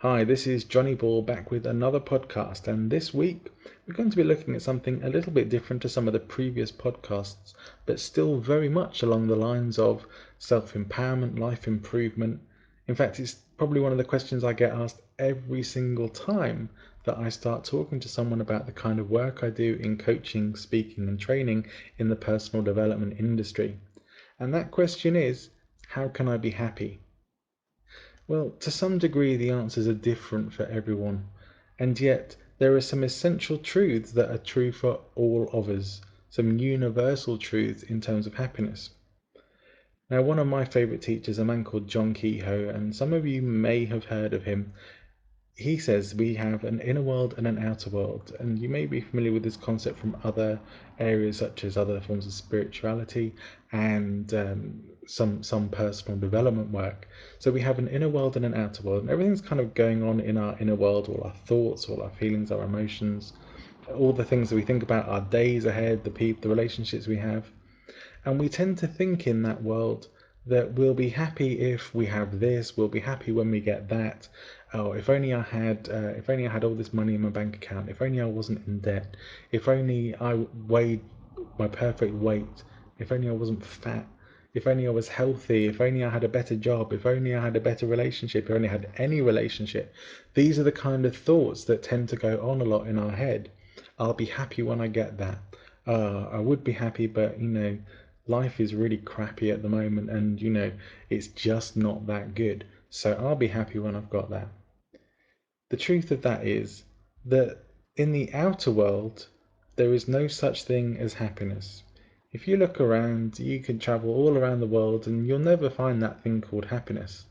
Hi, this is Johnny Ball back with another podcast, and this week we're going to be looking at something a little bit different to some of the previous podcasts, but still very much along the lines of self-empowerment, life improvement. In fact, it's probably one of the questions I get asked every single time that I start talking to someone about the kind of work I do in coaching, speaking, and training in the personal development industry. And that question is, how can I be happy? Well, to some degree, the answers are different for everyone, and yet there are some essential truths that are true for all of us, some universal truths in terms of happiness. Now, one of my favorite teachers, a man called John Kehoe, and some of you may have heard of him, he says we have an inner world and an outer world, and you may be familiar with this concept from other areas such as other forms of spirituality and some personal development work. So we have an inner world and an outer world, and everything's kind of going on in our inner world, all our thoughts, all our feelings, our emotions, all the things that we think about, our days ahead, the relationships we have. And we tend to think in that world that we'll be happy if we have this, we'll be happy when we get that. Oh, if only I had all this money in my bank account, if only I wasn't in debt, if only I weighed my perfect weight, if only I wasn't fat, if only I was healthy, if only I had a better job, if only I had a better relationship, if I only had any relationship. These are the kind of thoughts that tend to go on a lot in our head. I'll be happy when I get that. I would be happy, but life is really crappy at the moment, and it's just not that good. So I'll be happy when I've got that. The truth of that is that in the outer world, there is no such thing as happiness. If you look around, you can travel all around the world and you'll never find that thing called happiness.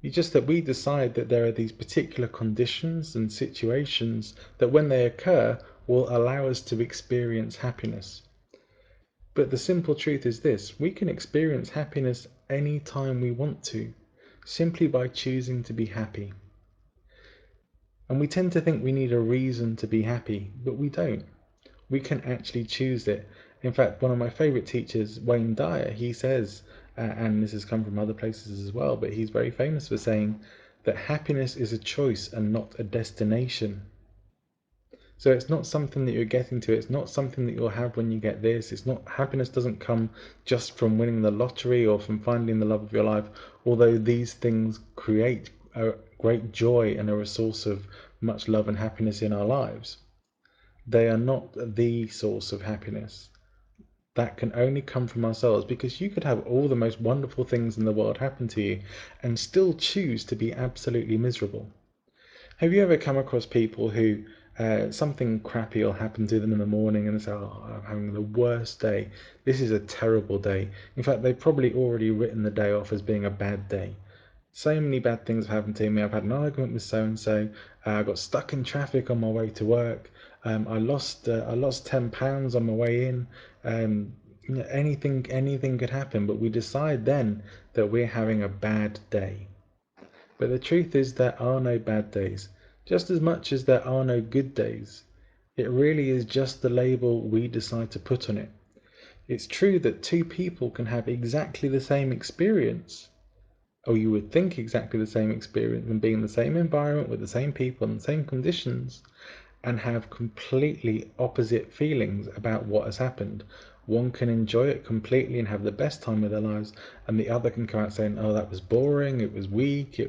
It's just that we decide that there are these particular conditions and situations that when they occur will allow us to experience happiness. But the simple truth is this: we can experience happiness any time we want to, simply by choosing to be happy. And we tend to think we need a reason to be happy, but we don't. We can actually choose it. In fact, one of my favorite teachers, Wayne Dyer, he says, and this has come from other places as well, but he's very famous for saying that happiness is a choice and not a destination. So it's not something that you're getting to. It's not something that you'll have when you get this. It's not, happiness doesn't come just from winning the lottery or from finding the love of your life, although these things create a great joy and are a source of much love and happiness in our lives. They are not the source of happiness. That can only come from ourselves, because you could have all the most wonderful things in the world happen to you and still choose to be absolutely miserable. Have you ever come across people who something crappy will happen to them in the morning and they say, "Oh, I'm having the worst day. This is a terrible day." In fact, they've probably already written the day off as being a bad day. So many bad things have happened to me. I've had an argument with so and so. I got stuck in traffic on my way to work. I lost £10 on my way in. Anything could happen, but we decide then that we're having a bad day. But the truth is there are no bad days, just as much as there are no good days. It really is just the label we decide to put on it. It's true that two people can have exactly the same experience, or you would think exactly the same experience, and be in the same environment with the same people and the same conditions, and have completely opposite feelings about what has happened. One can enjoy it completely and have the best time of their lives, and the other can come out saying, "Oh, that was boring, it was weak,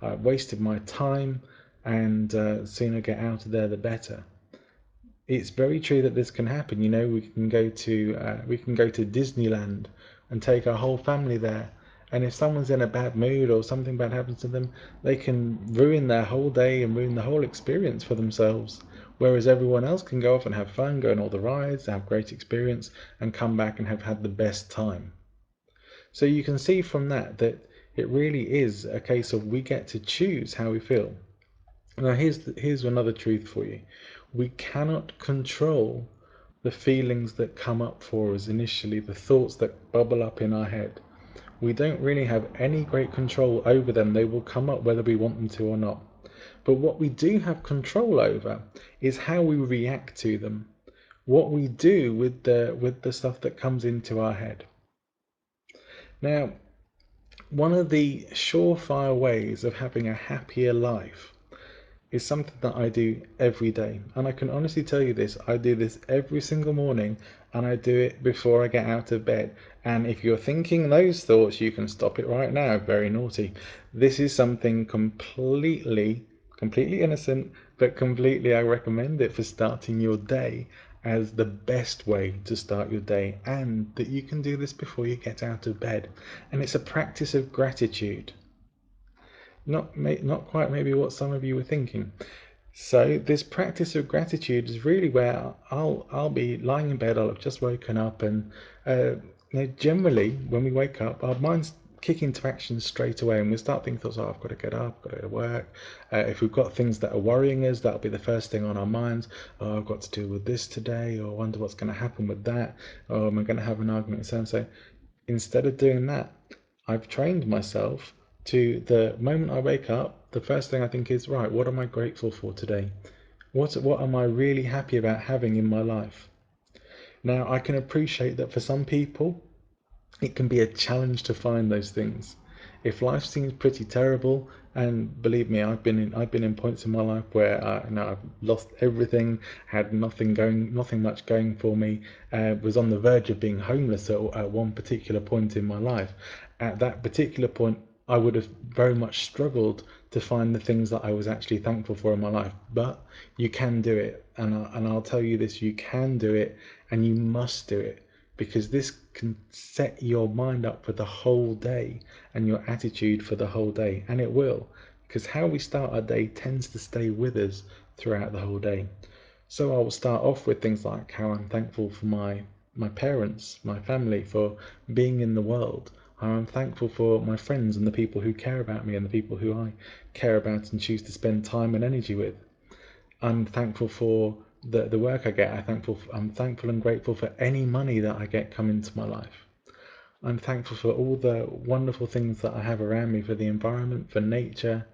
I wasted my time, and sooner get out of there the better." It's very true that this can happen. We can go to Disneyland and take our whole family there, and if someone's in a bad mood or something bad happens to them, they can ruin their whole day and ruin the whole experience for themselves. Whereas everyone else can go off and have fun, go on all the rides, have great experience, and come back and have had the best time. So you can see from that that it really is a case of we get to choose how we feel. Now, here's another truth for you. We cannot control the feelings that come up for us initially, the thoughts that bubble up in our head. We don't really have any great control over them. They will come up whether we want them to or not. But what we do have control over is how we react to them, what we do with the stuff that comes into our head. Now, one of the surefire ways of having a happier life is something that I do every day. And I can honestly tell you this, I do this every single morning and I do it before I get out of bed. And if you're thinking those thoughts, you can stop it right now. Very naughty. This is something completely innocent, but completely I recommend it for starting your day as the best way to start your day, and that you can do this before you get out of bed. And it's a practice of gratitude. Not quite maybe what some of you were thinking. So this practice of gratitude is really where I'll be lying in bed. I'll have just woken up, and generally when we wake up, our minds kick into action straight away, and we start thinking thoughts. Oh, I've got to get up, got to go to work. If we've got things that are worrying us, that'll be the first thing on our minds. Oh, I've got to deal with this today, or I wonder what's going to happen with that. Or am I going to have an argument with so and so? Instead of doing that, I've trained myself to the moment I wake up, the first thing I think is, right, what am I grateful for today? What am I really happy about having in my life? Now, I can appreciate that for some people, it can be a challenge to find those things. If life seems pretty terrible, and believe me, I've been in points in my life where I've lost everything, had nothing much going for me, was on the verge of being homeless at one particular point in my life. At that particular point, I would have very much struggled to find the things that I was actually thankful for in my life. But you can do it, and I'll tell you this: you can do it, and you must do it, because this can set your mind up for the whole day and your attitude for the whole day. And it will, because how we start our day tends to stay with us throughout the whole day. So I will start off with things like how I'm thankful for my parents, my family, for being in the world. How I'm thankful for my friends and the people who care about me and the people who I care about and choose to spend time and energy with. I'm thankful for the work I get. I'm thankful and grateful for any money that I get come into my life. I'm thankful for all the wonderful things that I have around me, for the environment, for nature.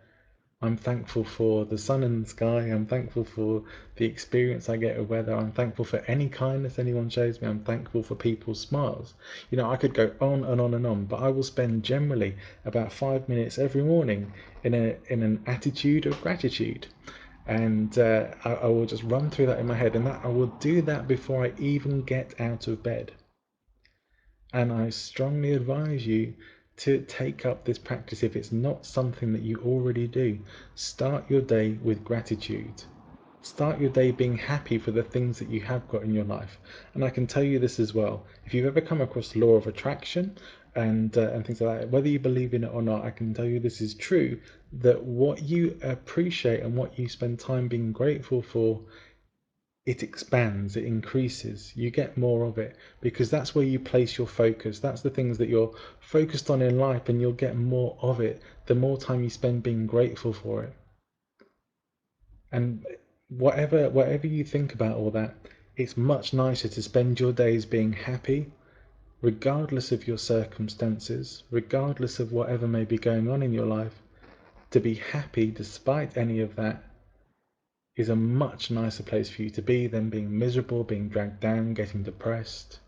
I'm thankful for the sun and the sky. I'm thankful for the experience I get of weather. I'm thankful for any kindness anyone shows me. I'm thankful for people's smiles. I could go on and on and on, but I will spend generally about 5 minutes every morning in an attitude of gratitude. And I will just run through that in my head, and that I will do that before I even get out of bed. And I strongly advise you to take up this practice if it's not something that you already do. Start your day with gratitude. Start your day being happy for the things that you have got in your life. And I can tell you this as well. If you've ever come across the law of attraction and things like that, whether you believe in it or not, I can tell you this is true, that what you appreciate and what you spend time being grateful for, it expands, it increases, you get more of it, because that's where you place your focus. That's the things that you're focused on in life, and you'll get more of it the more time you spend being grateful for it. And whatever you think about all that, it's much nicer to spend your days being happy, regardless of your circumstances, regardless of whatever may be going on in your life. To be happy despite any of that is a much nicer place for you to be than being miserable, being dragged down, getting depressed.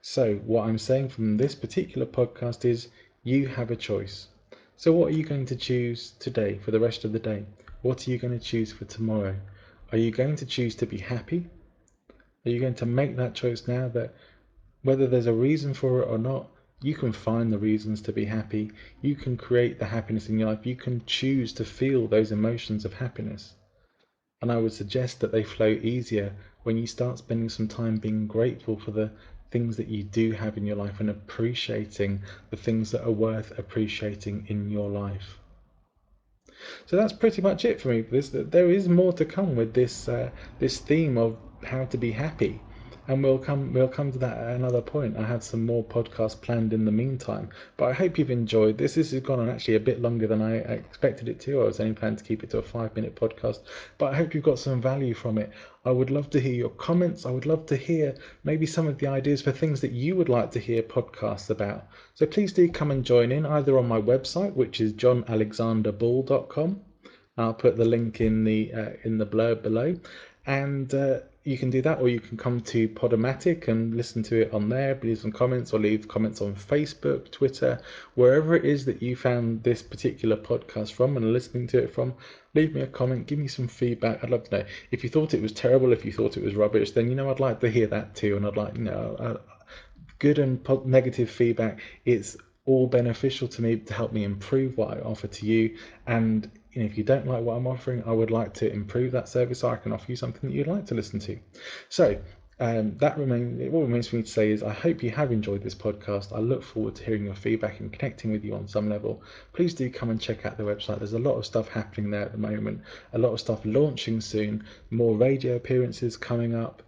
So, what I'm saying from this particular podcast is you have a choice. So, what are you going to choose today for the rest of the day? What are you going to choose for tomorrow? Are you going to choose to be happy? Are you going to make that choice now that whether there's a reason for it or not, you can find the reasons to be happy. You can create the happiness in your life. You can choose to feel those emotions of happiness. And I would suggest that they flow easier when you start spending some time being grateful for the things that you do have in your life and appreciating the things that are worth appreciating in your life. So that's pretty much it for me. There is more to come with this theme of how to be happy, and we'll come to that at another point. I have some more podcasts planned in the meantime, but I hope you've enjoyed this. This has gone on actually a bit longer than I expected it to. I was only planning to keep it to a 5-minute podcast, but I hope you've got some value from it. I would love to hear your comments. I would love to hear maybe some of the ideas for things that you would like to hear podcasts about. So please do come and join in either on my website, which is johnalexanderball.com. I'll put the link in the blurb below. And you can do that, or you can come to Podomatic and listen to it on there, leave some comments, or leave comments on Facebook, Twitter, wherever it is that you found this particular podcast from and are listening to it from. Leave me a comment, give me some feedback. I'd love to know. If you thought it was terrible, if you thought it was rubbish, then I'd like to hear that too, and I'd like, good and negative feedback. It's all beneficial to me to help me improve what I offer to you. And if you don't like what I'm offering, I would like to improve that service so I can offer you something that you'd like to listen to. So what remains for me to say is I hope you have enjoyed this podcast. I look forward to hearing your feedback and connecting with you on some level. Please do come and check out the website. There's a lot of stuff happening there at the moment, a lot of stuff launching soon, more radio appearances coming up,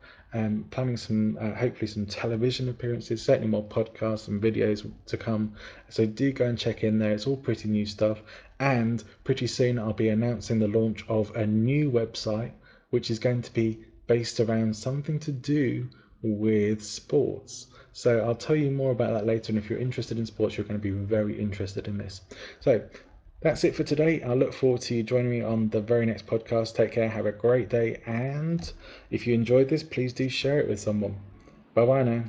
planning some hopefully some television appearances, certainly more podcasts and videos to come. So do go and check in there. It's all pretty new stuff, and pretty soon I'll be announcing the launch of a new website which is going to be based around something to do with sports. So I'll tell you more about that later, and if you're interested in sports, you're going to be very interested in this. So that's it for today. I look forward to you joining me on the very next podcast. Take care, have a great day, and if you enjoyed this, please do share it with someone. Bye bye now.